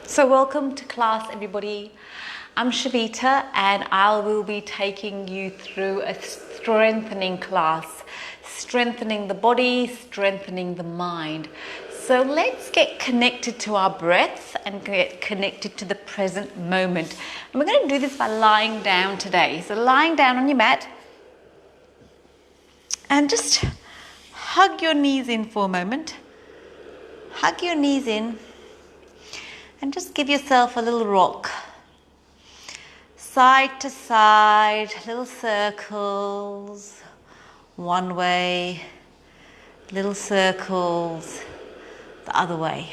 So welcome to class, everybody. I'm Shavita and I will be taking you through a strengthening class, strengthening the body, strengthening the mind. So let's get connected to our breath and get connected to the present moment. And we're going to do this by lying down today. So lying down on your mat and just hug your knees in for a moment. Hug your knees in. And just give yourself a little rock. Side to side, little circles, one way, little circles, the other way.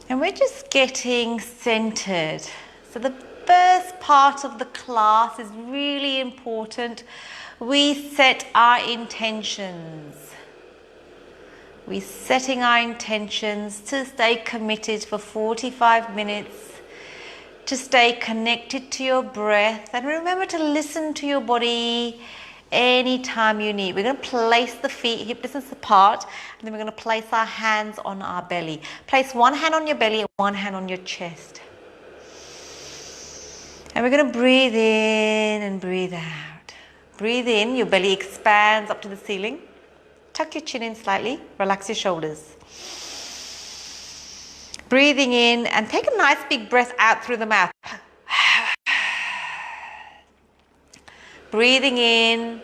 And we're just getting centered. So the first part of the class is really important. We set our intentions. We're setting our intentions to stay committed for 45 minutes, to stay connected to your breath, and remember to listen to your body anytime you need. We're going to place the feet hip distance apart, and then we're going to place our hands on our belly. Place one hand on your belly and one hand on your chest. And we're going to breathe in and breathe out. Breathe in, your belly expands up to the ceiling. Tuck your chin in slightly, relax your shoulders. Breathing in and take a nice big breath out through the mouth. Breathing in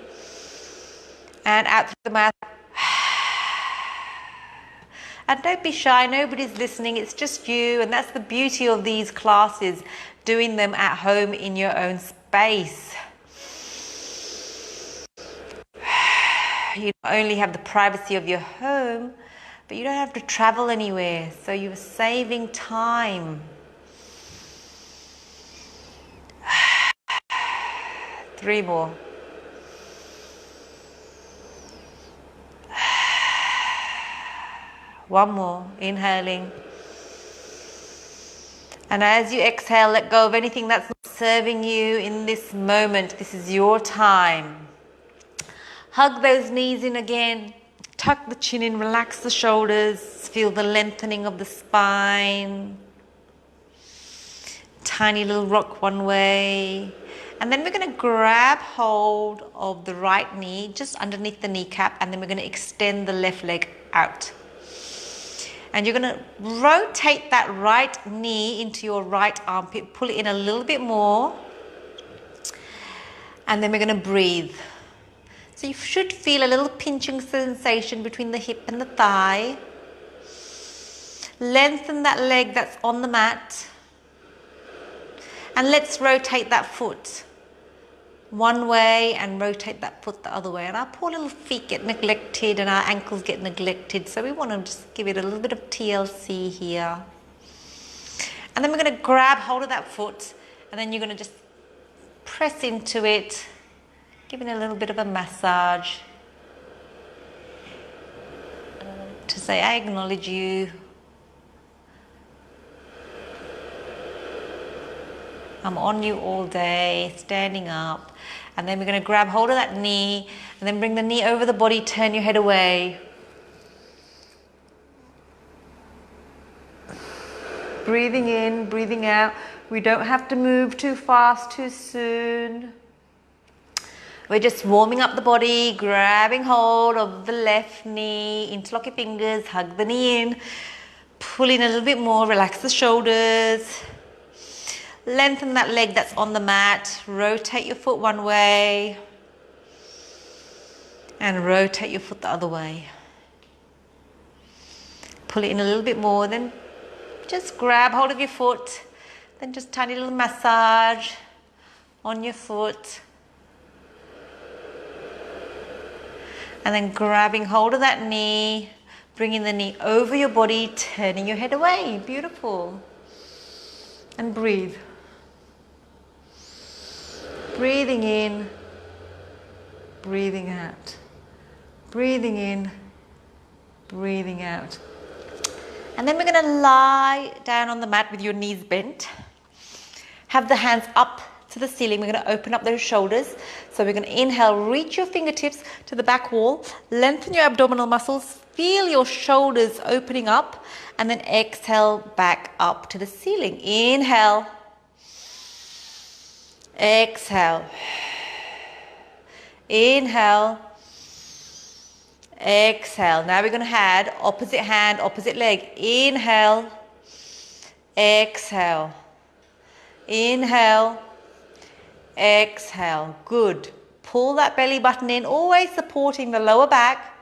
and out through the mouth. And don't be shy, nobody's listening, it's just you. And that's the beauty of these classes, doing them at home in your own space. You not only have the privacy of your home, but you don't have to travel anywhere, so you're saving time. 3 more. One more, inhaling. And as you exhale, let go of anything that's not serving you in this moment. This is your time. Hug those knees in again, tuck the chin in, relax the shoulders, feel the lengthening of the spine. Tiny little rock one way. And then we're going to grab hold of the right knee, just underneath the kneecap, and then we're going to extend the left leg out. And you're going to rotate that right knee into your right armpit, pull it in a little bit more, and then we're going to breathe. So you should feel a little pinching sensation between the hip and the thigh. Lengthen that leg that's on the mat. And let's rotate that foot one way and rotate that foot the other way. And our poor little feet get neglected and our ankles get neglected. So we want to just give it a little bit of TLC here. And then we're going to grab hold of that foot and then you're going to just press into it. Giving a little bit of a massage to say, I acknowledge you. I'm on you all day, standing up. And then we're going to grab hold of that knee and then bring the knee over the body, turn your head away. Breathing in, breathing out. We don't have to move too fast, too soon. We're just warming up the body, grabbing hold of the left knee, interlock your fingers, hug the knee in, pull in a little bit more, relax the shoulders, lengthen that leg that's on the mat, rotate your foot one way, and rotate your foot the other way. Pull it in a little bit more, then just grab hold of your foot, then just tiny little massage on your foot. And then grabbing hold of that knee, bringing the knee over your body, turning your head away. Beautiful. And breathe. Breathing in, breathing out. Breathing in, breathing out. And then we're going to lie down on the mat with your knees bent. Have the hands up to to the ceiling. We're going to open up those shoulders. So we're going to inhale, reach your fingertips to the back wall, lengthen your abdominal muscles, feel your shoulders opening up, and then exhale back up to the ceiling. Inhale, exhale, inhale, exhale. Now we're going to add opposite hand, opposite leg. Inhale, exhale, inhale, exhale. Good. Pull that belly button in, always supporting the lower back.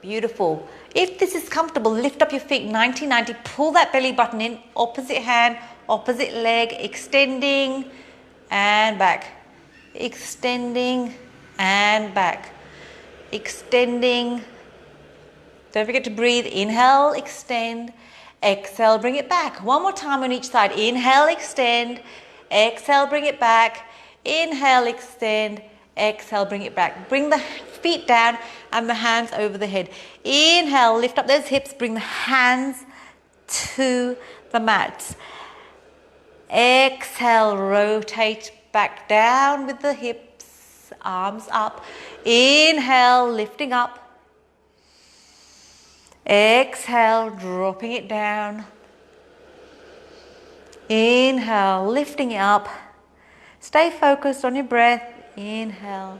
Beautiful. If this is comfortable, lift up your feet 90-90. Pull that belly button in, opposite hand, opposite leg, extending and back, extending and back, extending. Don't forget to breathe. Inhale, extend, exhale, bring it back. One more time on each side. Inhale, extend, exhale, bring it back. Inhale, extend, exhale, bring it back. Bring the feet down and the hands over the head. Inhale, lift up those hips, bring the hands to the mat. Exhale, rotate back down with the hips, arms up. Inhale, lifting up. Exhale, dropping it down. Inhale, lifting it up. Stay focused on your breath. Inhale.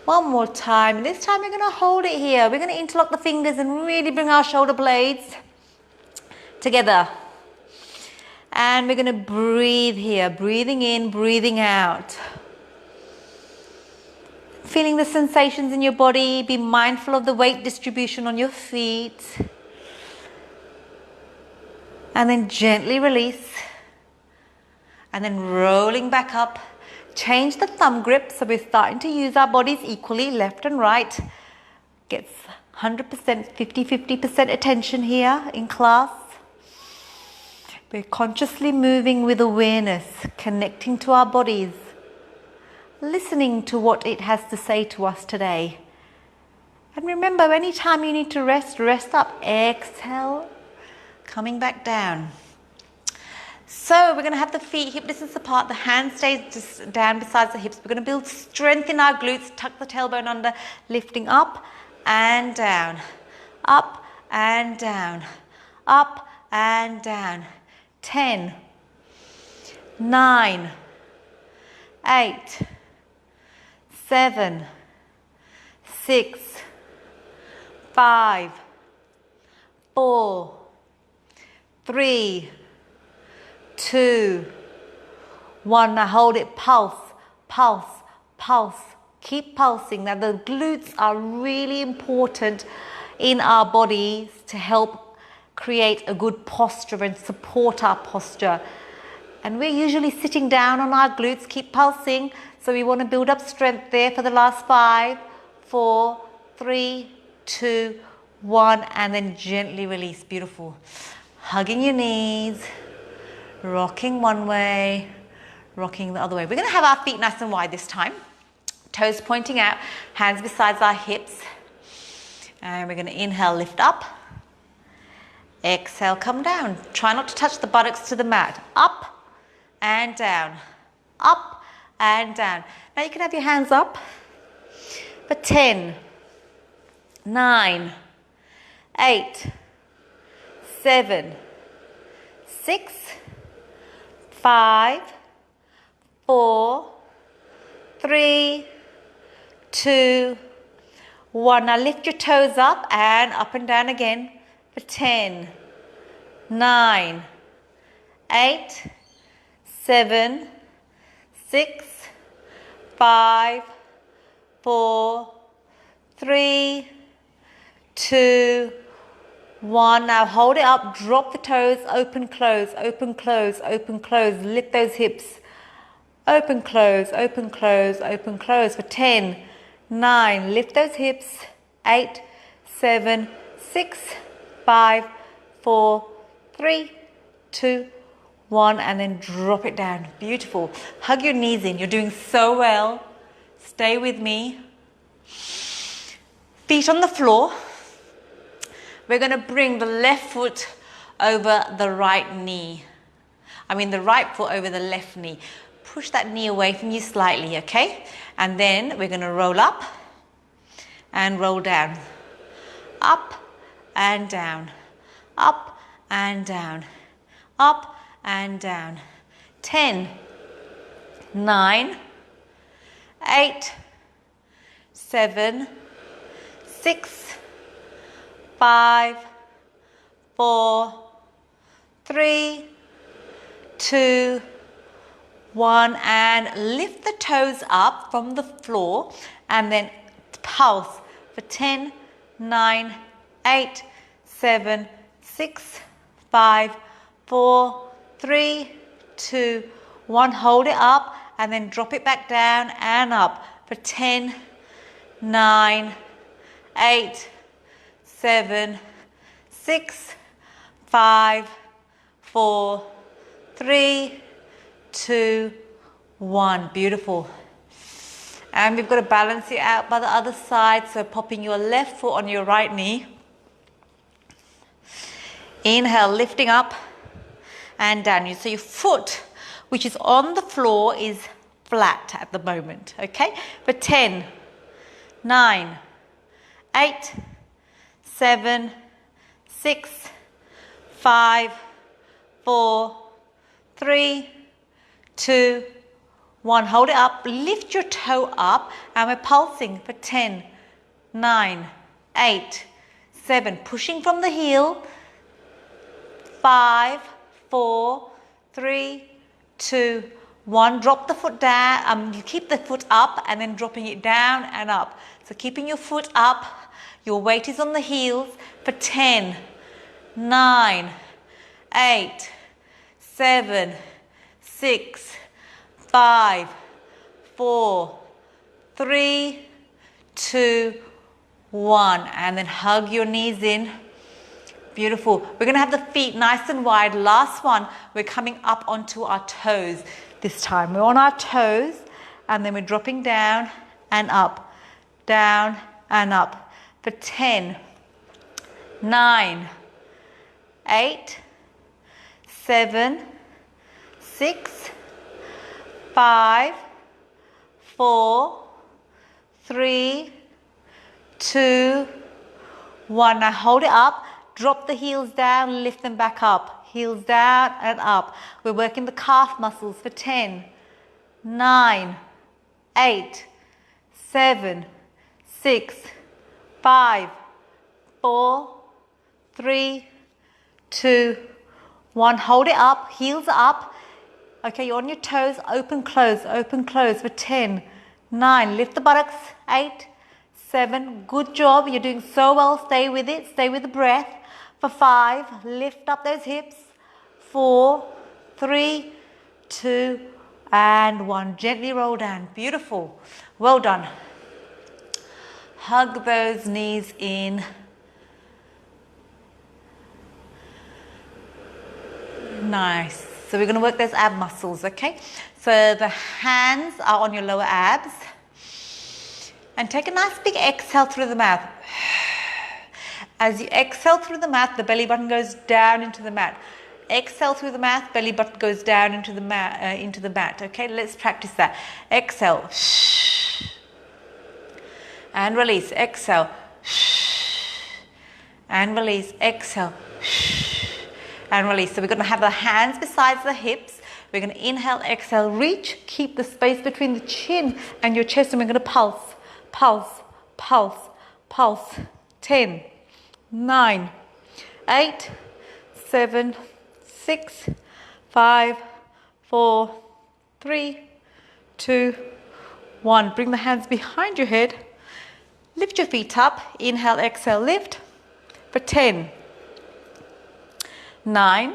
One more time. This time we're going to hold it here. We're going to interlock the fingers and really bring our shoulder blades together. And we're going to breathe here. Breathing in, breathing out. Feeling the sensations in your body. Be mindful of the weight distribution on your feet. And then gently release. And then rolling back up. Change the thumb grip, so we're starting to use our bodies equally, left and right. Gets 100%, 50% attention here in class. We're consciously moving with awareness, connecting to our bodies, listening to what it has to say to us today. And remember, anytime you need to rest, rest up. Exhale, coming back down. So we're going to have the feet hip distance apart. The hand stays just down beside the hips. We're going to build strength in our glutes. Tuck the tailbone under, lifting up and down, up and down, up and down. 10, 9, 8, 7, 6, 5, 4, 3, 2, 1. Now hold it. Pulse, pulse, pulse. Keep pulsing. Now the glutes are really important in our bodies to help create a good posture and support our posture. And we're usually sitting down on our glutes. Keep pulsing. So we want to build up strength there for the last 5, 4, 3, 2, 1. And then gently release. Beautiful. Hugging your knees. Rocking one way, rocking the other way. We're going to have our feet nice and wide this time. Toes pointing out, hands beside our hips. And we're going to inhale, lift up. Exhale, come down. Try not to touch the buttocks to the mat. Up and down. Up and down. Now you can have your hands up for 10, 9, 8, 7, 6, 5, 4, 3, 2, 1. Now lift your toes up and down again for 10, 9, 8, 7, 6, 5, 4, 3, 2, 1. Now hold it up, drop the toes, open, close, open, close, open, close. Lift those hips. Open, close, open, close, open, close for 10, 9. Lift those hips. 8, 7, 6, 5, 4, 3, 2, 1. And then drop it down. Beautiful. Hug your knees in. You're doing so well. Stay with me. Feet on the floor. We're going to bring the left foot over the right knee. the right foot over the left knee. Push that knee away from you slightly, okay? And then we're going to roll up and roll down. Up and down. Up and down. Up and down. 10, 9, 8, 7, 6, 5, 4, 3, 2, 1, and lift the toes up from the floor and then pulse for 10, 9, 8, 7, 6, 5, 4, 3, 2, 1. Hold it up and then drop it back down and up for 10, 9, 8, 7, 6, 5, 4, 3, 2, 1. Beautiful. And we've got to balance it out by the other side. So popping your left foot on your right knee. Inhale, lifting up and down. So your foot, which is on the floor, is flat at the moment. Okay? For 10, 9, 8, 7, 6, 5, 4, 3, 2, 1. Hold it up. Lift your toe up and we're pulsing for 10, 9, 8, 7. Pushing from the heel. 5, 4, 3, 2, 1. Drop the foot down. You keep the foot up and then dropping it down and up. So keeping your foot up. Your weight is on the heels for 10, 9, 8, 7, 6, 5, 4, 3, 2, 1. And then hug your knees in. Beautiful. We're going to have the feet nice and wide. Last one, we're coming up onto our toes this time. We're on our toes and then we're dropping down and up, down and up. For 10, 9, 8, 7, 6, 5, 4, 3, 2, 1. Now hold it up. Drop the heels down, lift them back up. Heels down and up. We're working the calf muscles for 10, 9, 8, 7, 6, 5, 4, 3, 2, 1. Hold it up, heels up. Okay, you're on your toes, open, close for 10, 9. Lift the buttocks, 8, 7. Good job, you're doing so well. Stay with it, stay with the breath. For 5, lift up those hips. 4, 3, 2, and 1. Gently roll down. Beautiful. Well done. Hug those knees in. Nice. So we're going to work those ab muscles, okay? So the hands are on your lower abs. And take a nice big exhale through the mouth. As you exhale through the mouth, the belly button goes down into the mat. Exhale through the mouth, belly button goes down into the mat. Okay, let's practice that. Exhale. And release. Exhale. And release. Exhale. And release. So we're going to have the hands beside the hips. We're going to inhale, exhale, reach. Keep the space between the chin and your chest. And we're going to pulse, pulse, pulse, pulse. 10, 9, 8, 7, 6, 5, 4, 3, 2, 1. Bring the hands behind your head. Lift your feet up. Inhale, exhale, lift. For 10, 9,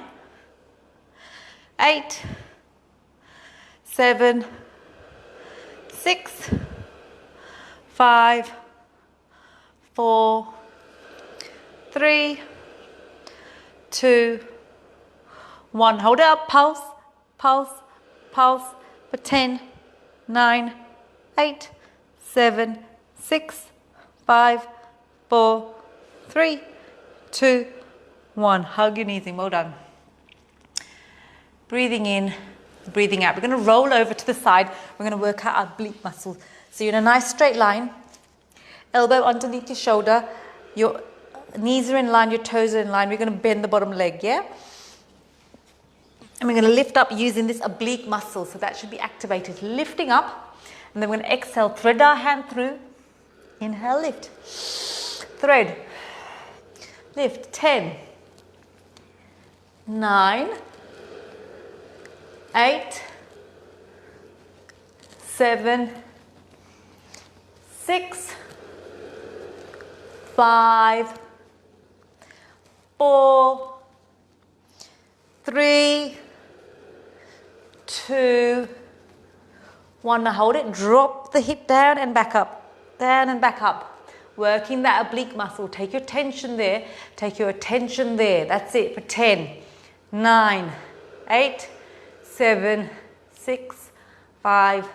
8, 7, 6, 5, 4, 3, 2, 1. Hold it up. Pulse, pulse, pulse. For 10, 9, 8, 7, 6, 5, 4, 3, 2, 1. Hug your knees in. Well done. breathing in, breathing out. We're going to roll over to the side. We're going to work out our oblique muscles. So you're in a nice straight line, elbow underneath your shoulder, your knees are in line, your toes are in line. We're going to bend the bottom leg, yeah? And we're going to lift up using this oblique muscle. So that should be activated. Lifting up, and then we're going to exhale, thread our hand through. Inhale, lift. Thread. Lift. 10, 9, 8, 7, 6, 5, 4, 3, 2, 1. Now hold it. Drop the hip down and back up. Down and back up. Working that oblique muscle. Take your tension there. Take your attention there. That's it for 10, 9, 8, 7, 6, 5,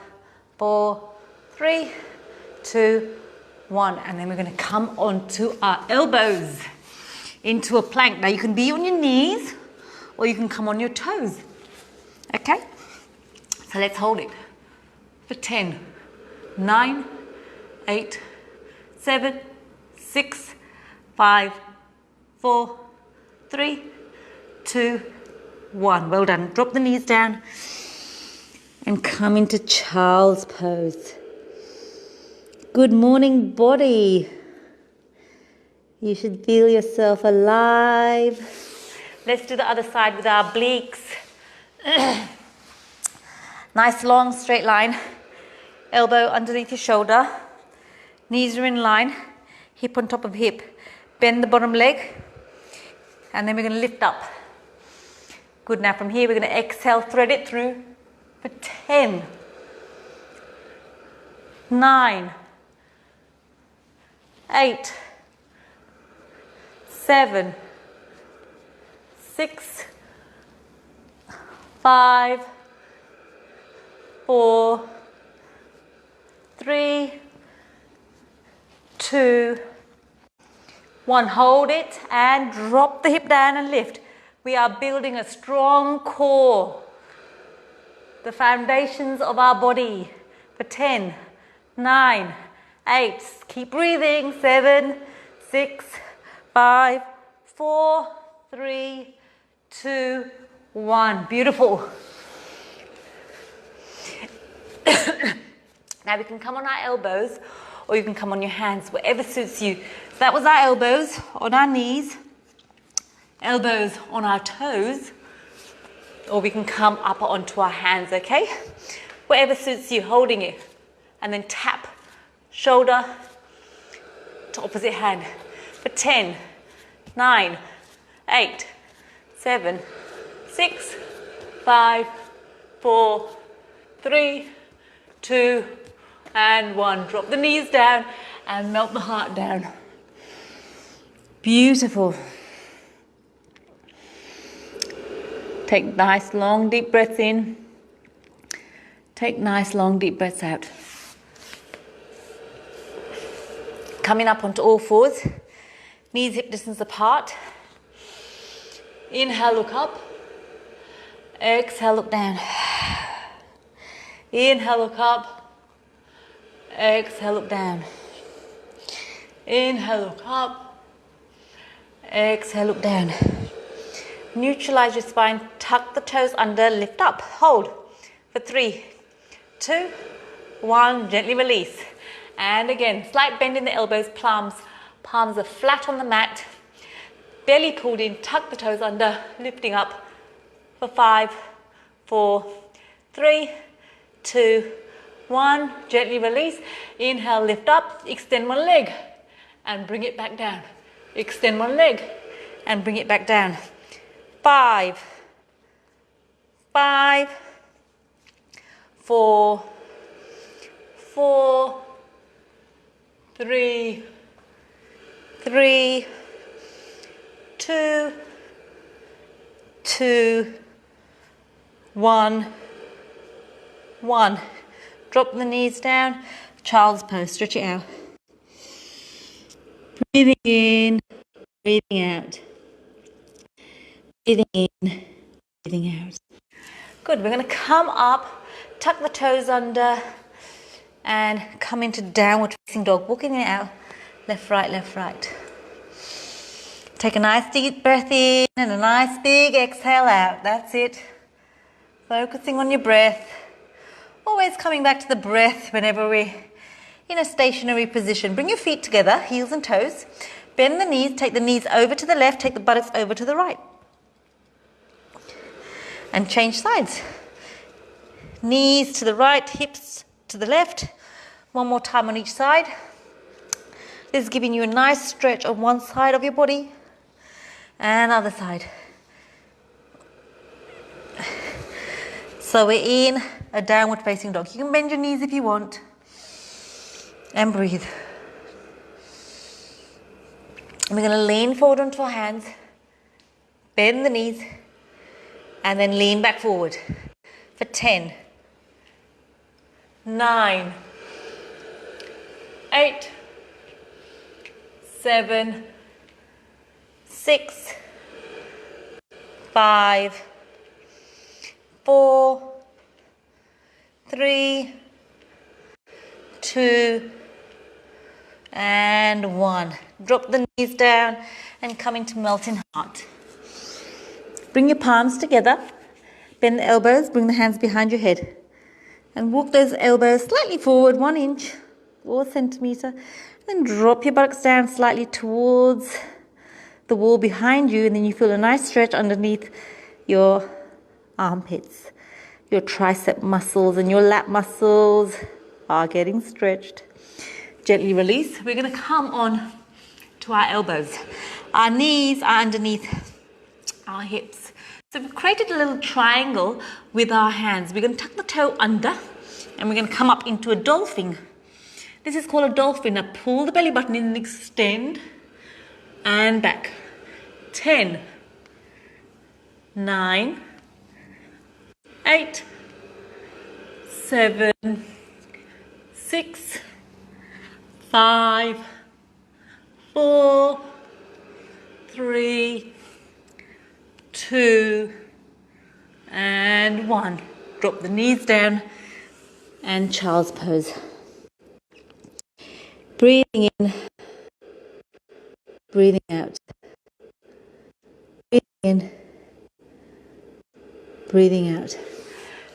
4, 3, 2, 1. And then we're going to come onto our elbows into a plank. Now you can be on your knees or you can come on your toes. Okay? So let's hold it for 10, 9, 8, 7, 6, 5, 4, 3, 2, 1. Well done. Drop the knees down and come into child's pose. Good morning, body. You should feel yourself alive. Let's do the other side with our obliques. Nice long straight line. Elbow underneath your shoulder. Knees are in line. Hip on top of hip. Bend the bottom leg. And then we're going to lift up. Good. Now from here we're going to exhale, thread it through for 10, 9, 8, 7, 6, 5, 4, 3, 2, 1. Hold it and drop the hip down and lift. We are building a strong core, the foundations of our body for 10, 9, 8. Keep breathing. 7, 6, 5, 4, 3, 2, 1. Beautiful. Now we can come on our elbows or you can come on your hands, whatever suits you. So that was our elbows on our knees, elbows on our toes, or we can come up onto our hands, okay? Whatever suits you, holding it. And then tap, shoulder to opposite hand. For 10, 9, 8, 7, 6, 5, 4, 3, 2, and 1. Drop the knees down and melt the heart down. Beautiful. Take nice long deep breaths in. Take nice long deep breaths out. Coming up onto all fours. Knees hip distance apart. Inhale, look up. Exhale, look down. Inhale, look up. Exhale, look down. Inhale, look up. Exhale, look down. Neutralize your spine. Tuck the toes under. Lift up. Hold for 3, 2, 1. Gently release. And again, slight bend in the elbows, palms. Palms are flat on the mat. Belly pulled in. Tuck the toes under. Lifting up for 5, 4, 3, 2, 1. Gently release. Inhale, lift up. Extend one leg and bring it back down. Extend one leg and bring it back down. 5, 5, 4, 4, 3, 3, 2, 2, 1, 1. Drop the knees down. Child's pose. Stretch it out. Breathing in, breathing out. Breathing in, breathing out. Good. We're going to come up, tuck the toes under, and come into downward facing dog. Walking it out, left, right, left, right. Take a nice deep breath in and a nice big exhale out. That's it. Focusing on your breath. Always coming back to the breath whenever we're in a stationary position. Bring your feet together, heels and toes. Bend the knees, take the knees over to the left, take the buttocks over to the right. And change sides. Knees to the right, hips to the left. One more time on each side. This is giving you a nice stretch on one side of your body and other side. So we're in a downward facing dog. You can bend your knees if you want and breathe. And we're going to lean forward onto our hands, bend the knees, and then lean back forward for 10, 9, 8, 7, 6, 5, 4, 3, 2, and 1. Drop the knees down and come into melting heart. Bring your palms together, bend the elbows, bring the hands behind your head, and walk those elbows slightly forward 1 inch or centimeter. Then drop your buttocks down slightly towards the wall behind you, and then you feel a nice stretch underneath your armpits. Your tricep muscles and your lat muscles are getting stretched. Gently release. We're going to come on to our elbows. Our knees are underneath our hips. So we've created a little triangle with our hands. We're going to tuck the toe under and we're going to come up into a dolphin. This is called a dolphin. Now pull the belly button in and extend and back. 10, 9, 8, 7, 6, 5, 4, 3, 2, and 1. Drop the knees down and child's pose. Breathing in, breathing out. Breathing in, breathing out.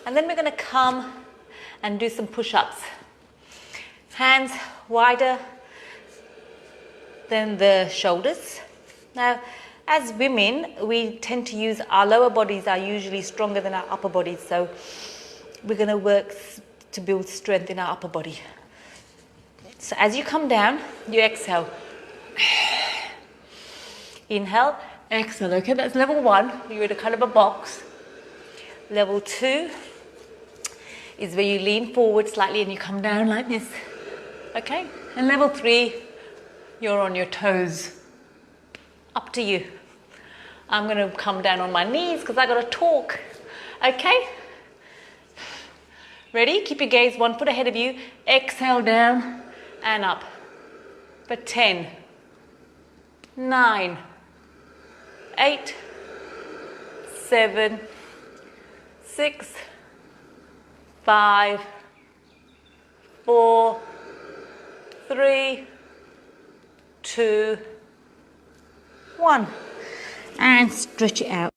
And then we're going to come and do some push-ups. Hands wider than the shoulders. Now, as women, we tend to use our lower bodies are usually stronger than our upper bodies. So we're going to work to build strength in our upper body. So as you come down, you exhale. Inhale, exhale. Okay, that's level 1. You're in a kind of a box. Level 2 is where you lean forward slightly and you come down like this. Okay? And level 3, you're on your toes. Up to you. I'm going to come down on my knees because I got to talk. Okay? Ready? Keep your gaze 1 foot ahead of you. Exhale down and up. For 10, 9, 8, 7, 6, 5, 4, 3, 2, 1. And stretch it out.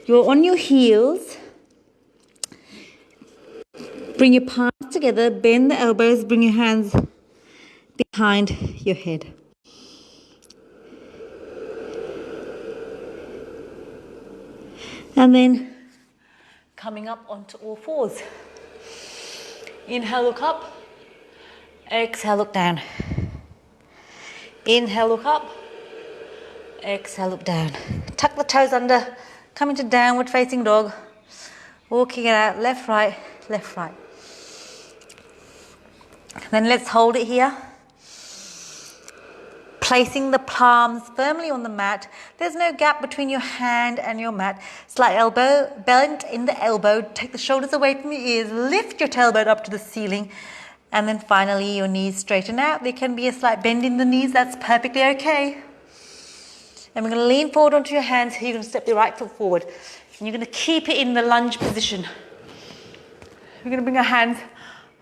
You're on your heels. Bring your palms together, bend the elbows, bring your hands behind your head. And then coming up onto all fours. Inhale, look up. Exhale, look down. Inhale, look up. Exhale, look down. Tuck the toes under. Come into downward facing dog. Walking it out, left, right, left, right. Then let's hold it here. Placing the palms firmly on the mat. There's no gap between your hand and your mat. Slight elbow, bend in the elbow. Take the shoulders away from your ears. Lift your tailbone up to the ceiling. And then finally your knees straighten out. There can be a slight bend in the knees. That's perfectly okay. And we're going to lean forward onto your hands. You're going to step your right foot forward. And you're going to keep it in the lunge position. We're going to bring our hands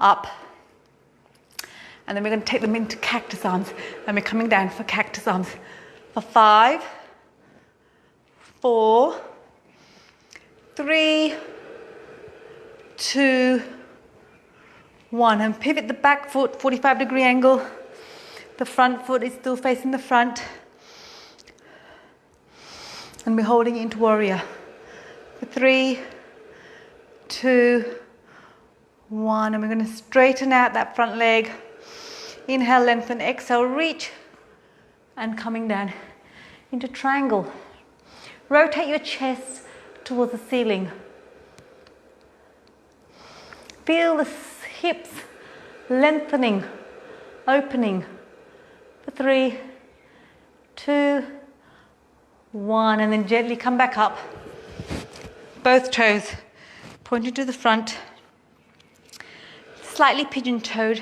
up. And then we're going to take them into cactus arms. And we're coming down for cactus arms. For 5, 4, 3, 2, 1. And pivot the back foot, 45-degree angle. The front foot is still facing the front. And we're holding it into warrior. For 3, 2, 1. And we're going to straighten out that front leg. Inhale, lengthen, exhale, reach. And coming down into triangle. Rotate your chest towards the ceiling. Feel the hips lengthening, opening. For 3, 2, 1. And then gently come back up. Both toes pointing to the front. Slightly pigeon-toed.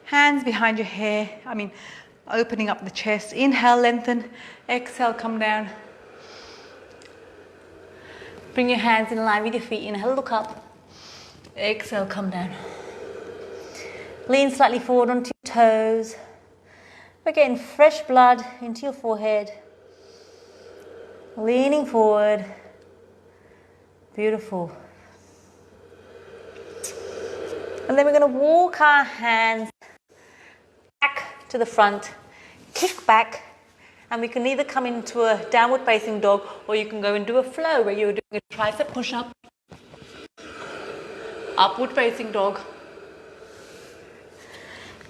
Hands behind your hair. Opening up the chest. Inhale, lengthen. Exhale, come down. Bring your hands in line with your feet. Inhale, look up. Exhale, come down. Lean slightly forward onto your toes. We're getting fresh blood into your forehead. Leaning forward. Beautiful. And then we're going to walk our hands back to the front, kick back, and we can either come into a downward facing dog or you can go and do a flow where you're doing a tricep push-up, upward facing dog,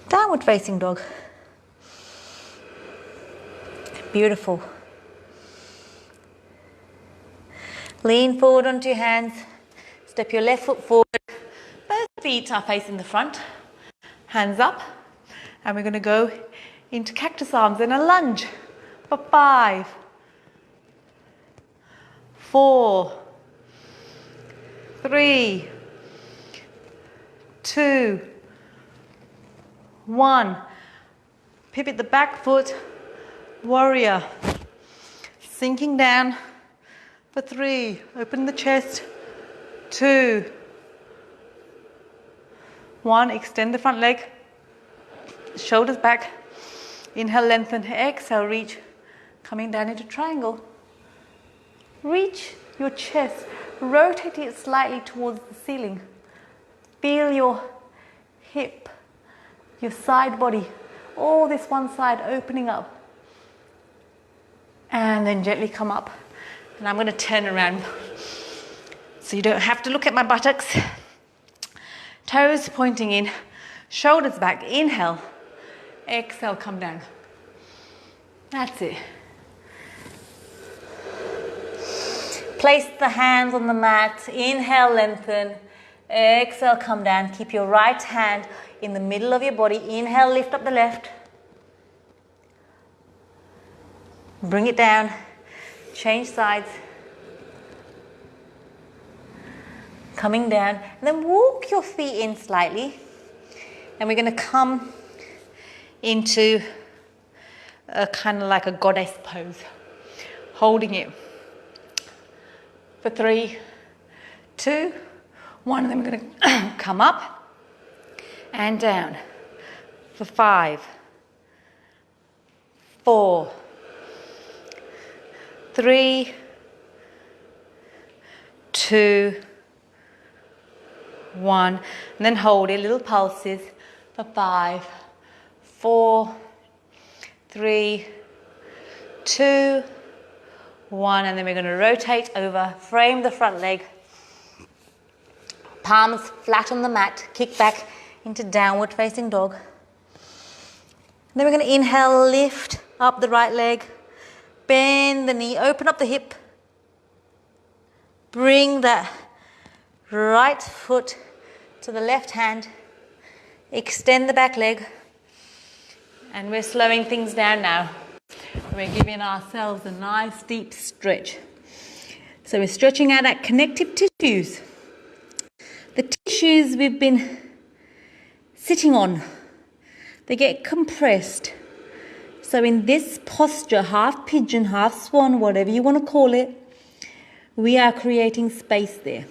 downward facing dog. Beautiful. Lean forward onto your hands, step your left foot forward, both feet are facing the front, hands up, and we're going to go into cactus arms in a lunge for 5, 4, 3, 2, 1. Pivot the back foot, warrior. Sinking down for 3. Open the chest. 2, 1. Extend the front leg. Shoulders back. Inhale, lengthen. Exhale, reach. Coming down into triangle. Reach your chest. Rotate it slightly towards the ceiling. Feel your hip, your side body, all this one side opening up. And then gently come up. And I'm going to turn around so you don't have to look at my buttocks. Toes pointing in, shoulders back. Inhale, exhale, come down. That's it. Place the hands on the mat. Inhale, lengthen. Exhale, come down. Keep your right hand in the middle of your body. Inhale, lift up the left. Bring it down. Change sides. Coming down. And then walk your feet in slightly. And we're going to come into a kind of like a goddess pose. Holding it. For 3, 2, 1. And then we're going to come up and down. For 5, 4, 3, 2, 1. And then hold it, little pulses. For 5, 4, 3, 2, 1. And then we're going to rotate over, frame the front leg. Palms flat on the mat, kick back into downward facing dog. Then we're going to inhale, lift up the right leg. Bend the knee, open up the hip. Bring that right foot to the left hand. Extend the back leg. And we're slowing things down now. We're giving ourselves a nice deep stretch. So we're stretching out our connective tissues. The tissues we've been sitting on, they get compressed. So in this posture, half pigeon, half swan, whatever you want to call it, we are creating space there.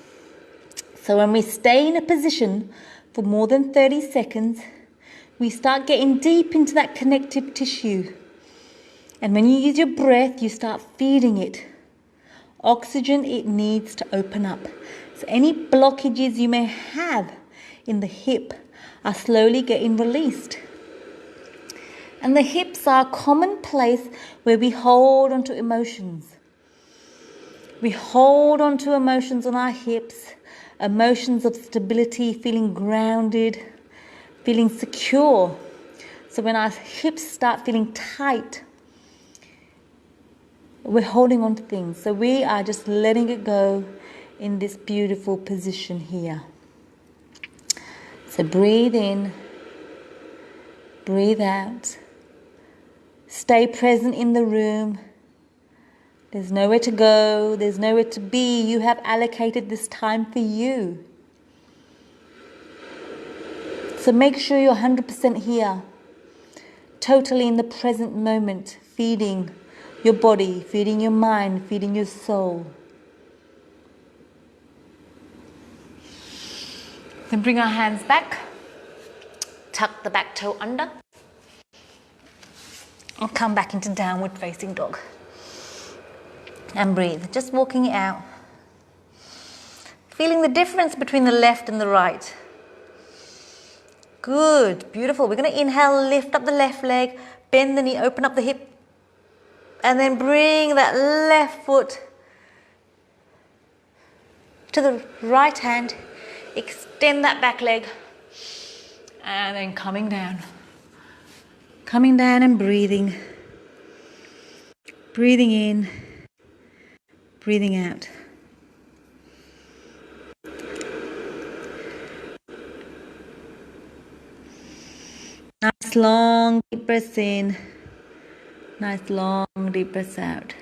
So when we stay in a position for more than 30 seconds, we start getting deep into that connective tissue. And when you use your breath, you start feeding it oxygen it needs to open up. So any blockages you may have in the hip are slowly getting released. And the hips are a common place where we hold onto emotions. We hold onto emotions on our hips, emotions of stability, feeling grounded, feeling secure. So when our hips start feeling tight, we're holding on to things. So we are just letting it go in this beautiful position here. So breathe in, breathe out. Stay present in the room. There's nowhere to go, there's nowhere to be. You have allocated this time for you. So make sure you're 100% here, totally in the present moment, feeding your body, feeding your mind, feeding your soul. Then bring our hands back, tuck the back toe under, and come back into downward facing dog. And breathe, just walking it out. Feeling the difference between the left and the right. Good, beautiful. We're going to inhale, lift up the left leg, bend the knee, open up the hip, and then bring that left foot to the right hand, extend that back leg, and then coming down. Coming down and breathing. Breathing in, breathing out. Nice long deep breaths in. Nice long deep breaths out.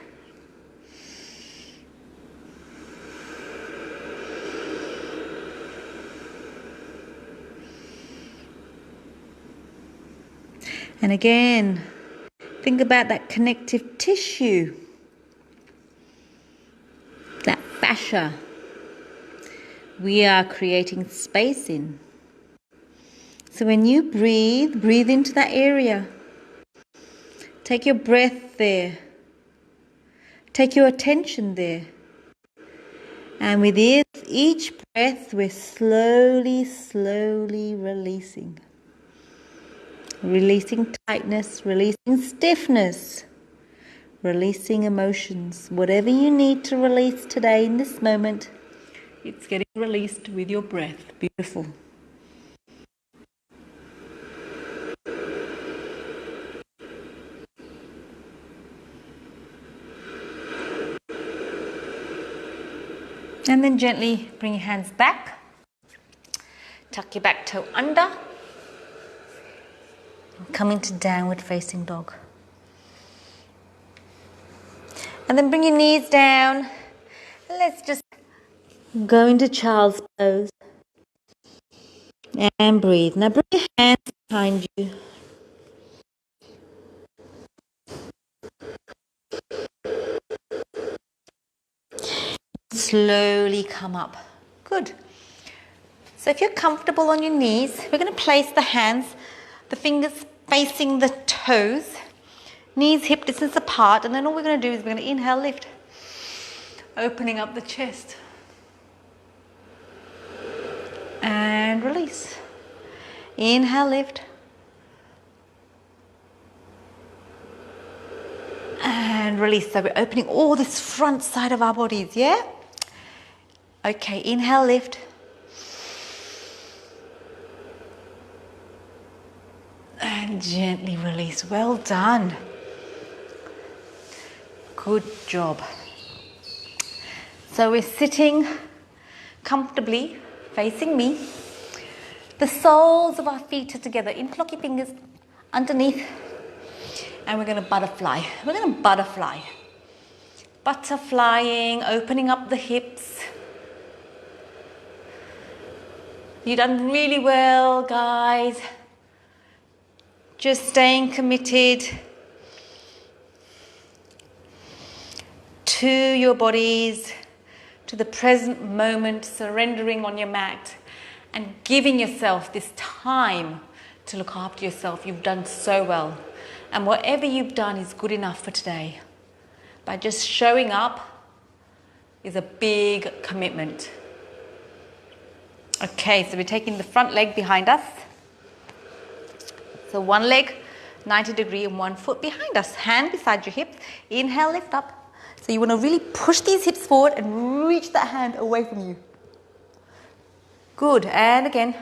And again, think about that connective tissue, that fascia. We are creating space in. So when you breathe, breathe into that area. Take your breath there. Take your attention there. And with each breath, we're slowly, slowly releasing. Releasing tightness, releasing stiffness, releasing emotions. Whatever you need to release today in this moment, it's getting released with your breath. Beautiful. And then gently bring your hands back. Tuck your back toe under. And come into downward facing dog. And then bring your knees down. And let's just go into child's pose. And breathe. Now bring your hands behind you. Slowly come up. Good. So if you're comfortable on your knees, we're going to place the hands, the fingers facing the toes, knees hip distance apart, and then all we're going to do is we're going to inhale, lift, opening up the chest. And release. Inhale, lift. And release. So we're opening all this front side of our bodies, yeah? Okay, inhale, lift. And gently release. Well done. Good job. So we're sitting comfortably, facing me. The soles of our feet are together. Interlock your fingers underneath. And we're going to butterfly. We're going to butterfly. Butterflying, opening up the hips. You've done really well, guys. Just staying committed to your bodies, to the present moment, surrendering on your mat and giving yourself this time to look after yourself. You've done so well. And whatever you've done is good enough for today. By just showing up is a big commitment. Okay, so we're taking the front leg behind us. So one leg 90 degree and 1 foot behind us. Hand beside your hips. Inhale, lift up. So you want to really push these hips forward and reach that hand away from you. Good, and again.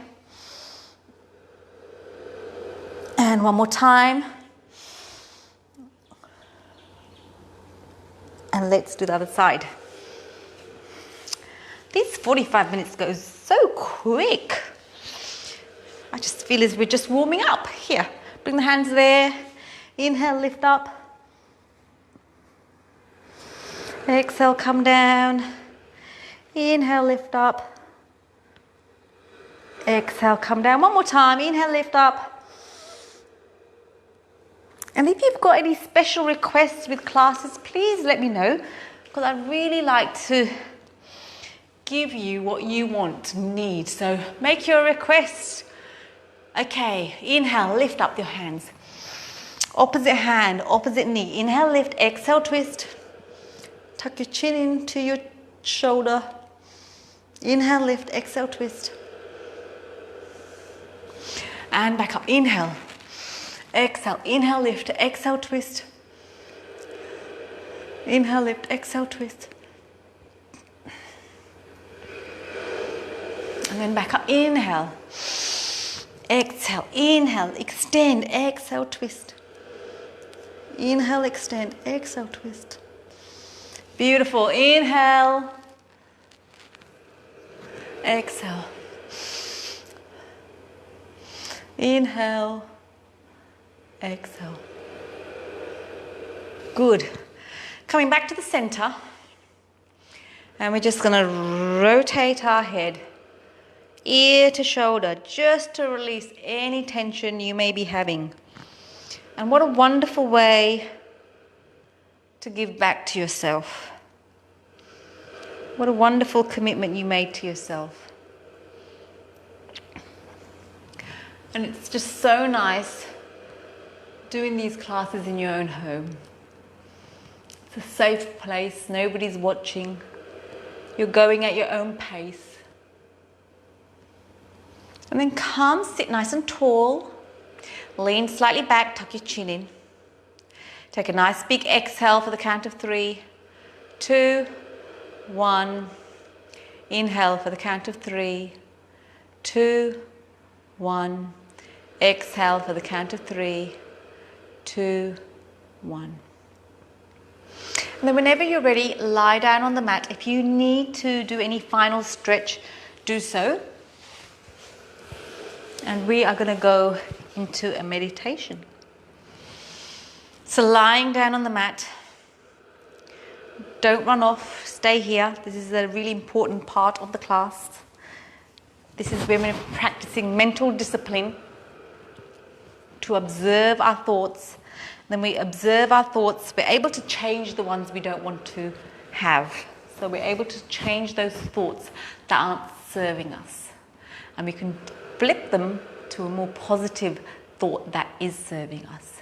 And one more time. And let's do the other side. These 45 minutes go so quick. I just feel as we're just warming up. Here, bring the hands there. Inhale, lift up. Exhale, come down. Inhale, lift up. Exhale, come down. One more time. Inhale, lift up. And if you've got any special requests with classes, please let me know, because I'd really like to give you what you want and need. So make your request. Okay, inhale, lift up your hands. Opposite hand, opposite knee. Inhale, lift, exhale, twist. Tuck your chin into your shoulder. Inhale, lift, exhale, twist. And back up, inhale. Exhale, inhale, lift, exhale, twist. Inhale, lift, exhale, twist. And then back up, inhale. Exhale, inhale, extend, exhale, twist. Inhale, extend, exhale, twist. Beautiful, inhale. Exhale. Inhale. Exhale. Good. Coming back to the center. And we're just going to rotate our head ear to shoulder, just to release any tension you may be having. And what a wonderful way to give back to yourself. What a wonderful commitment you made to yourself. And it's just so nice doing these classes in your own home. It's a safe place, nobody's watching. You're going at your own pace. And then come, sit nice and tall. Lean slightly back, tuck your chin in. Take a nice big exhale for the count of 3, 2, 1. Inhale for the count of 3, 2, 1. Exhale for the count of 3, 2, 1. And then whenever you're ready, lie down on the mat. If you need to do any final stretch, do so. And we are going to go into a meditation. So lying down on the mat, don't run off, stay here. This is a really important part of the class. This is where we're practicing mental discipline to observe our thoughts. Then we observe our thoughts, we're able to change the ones we don't want to have. So we're able to change those thoughts that aren't serving us. And we can flip them to a more positive thought that is serving us.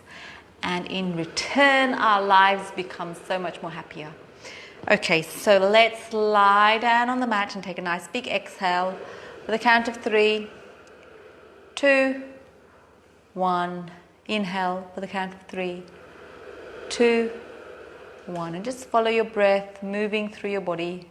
And in return, our lives become so much more happier. Okay, so let's lie down on the mat and take a nice big exhale for the count of 3, 2, 1. Inhale for the count of 3, 2, 1. And just follow your breath moving through your body.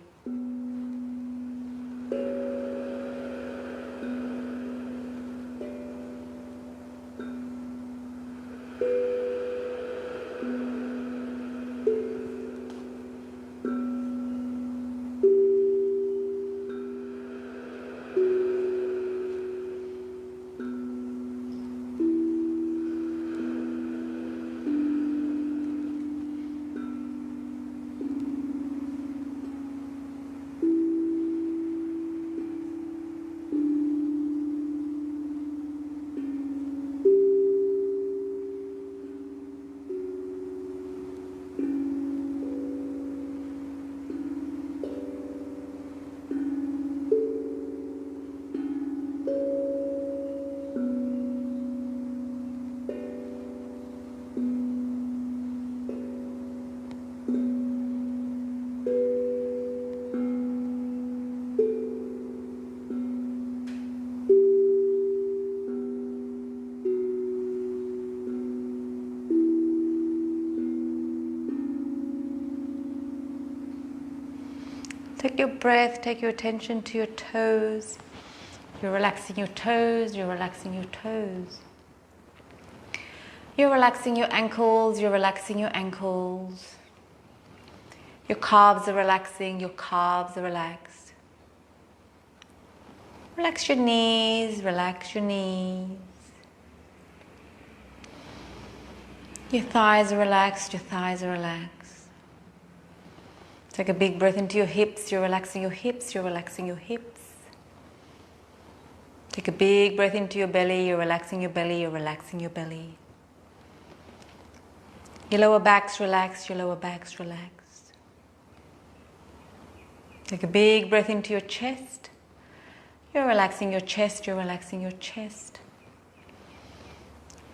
Take your breath, take your attention to your toes. You're relaxing your toes, you're relaxing your toes. You're relaxing your ankles, you're relaxing your ankles. Your calves are relaxing, your calves are relaxed. Relax your knees, relax your knees. Your thighs are relaxed, your thighs are relaxed. Take a big breath into your hips, you're relaxing your hips, you're relaxing your hips. Take a big breath into your belly, you're relaxing your belly, you're relaxing your belly. Your lower back's relaxed, your lower back's relaxed. Take a big breath into your chest. You're relaxing your chest, you're relaxing your chest.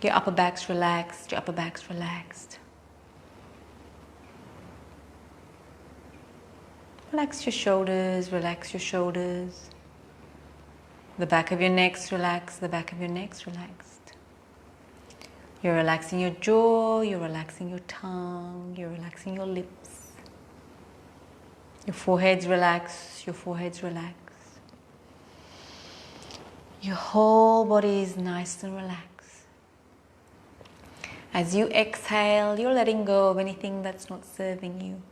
Your upper back's relaxed, your upper back's relaxed. Relax your shoulders, relax your shoulders. The back of your neck's relaxed, the back of your neck's relaxed. You're relaxing your jaw, you're relaxing your tongue, you're relaxing your lips. Your forehead's relaxed, your forehead's relaxed. Your whole body is nice and relaxed. As you exhale, you're letting go of anything that's not serving you.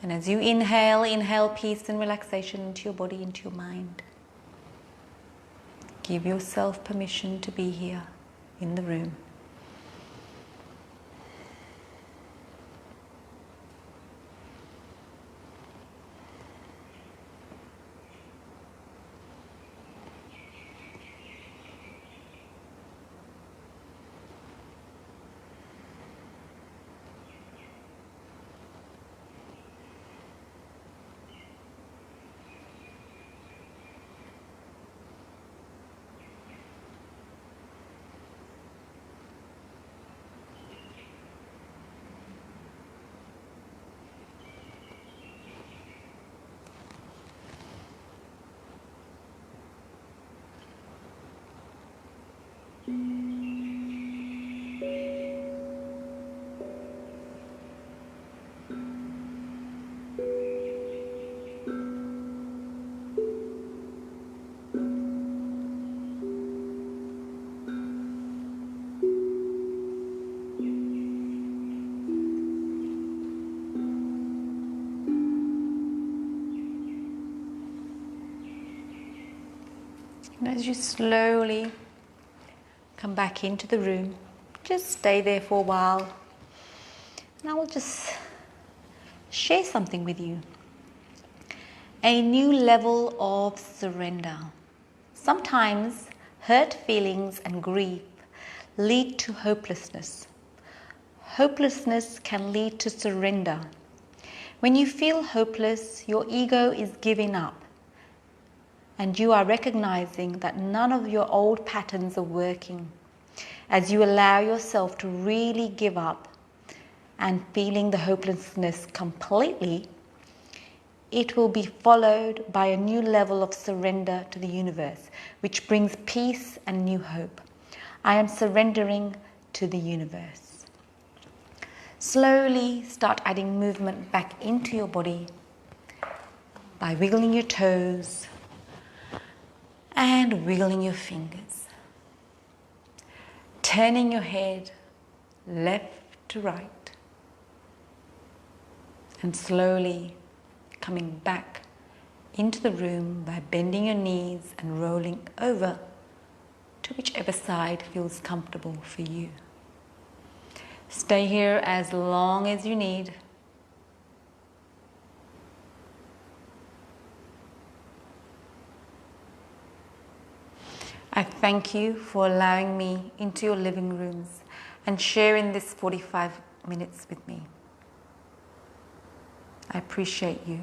And as you inhale, inhale peace and relaxation into your body, into your mind. Give yourself permission to be here in the room. And as you slowly come back into the room, just stay there for a while. And I will just share something with you. A new level of surrender. Sometimes hurt feelings and grief lead to hopelessness. Hopelessness can lead to surrender. When you feel hopeless, your ego is giving up. And you are recognizing that none of your old patterns are working. As you allow yourself to really give up and feeling the hopelessness completely, it will be followed by a new level of surrender to the universe, which brings peace and new hope. I am surrendering to the universe. Slowly start adding movement back into your body by wiggling your toes and wiggling your fingers. Turning your head left to right. And slowly coming back into the room by bending your knees and rolling over to whichever side feels comfortable for you. Stay here as long as you need. I thank you for allowing me into your living rooms and sharing this 45 minutes with me. I appreciate you.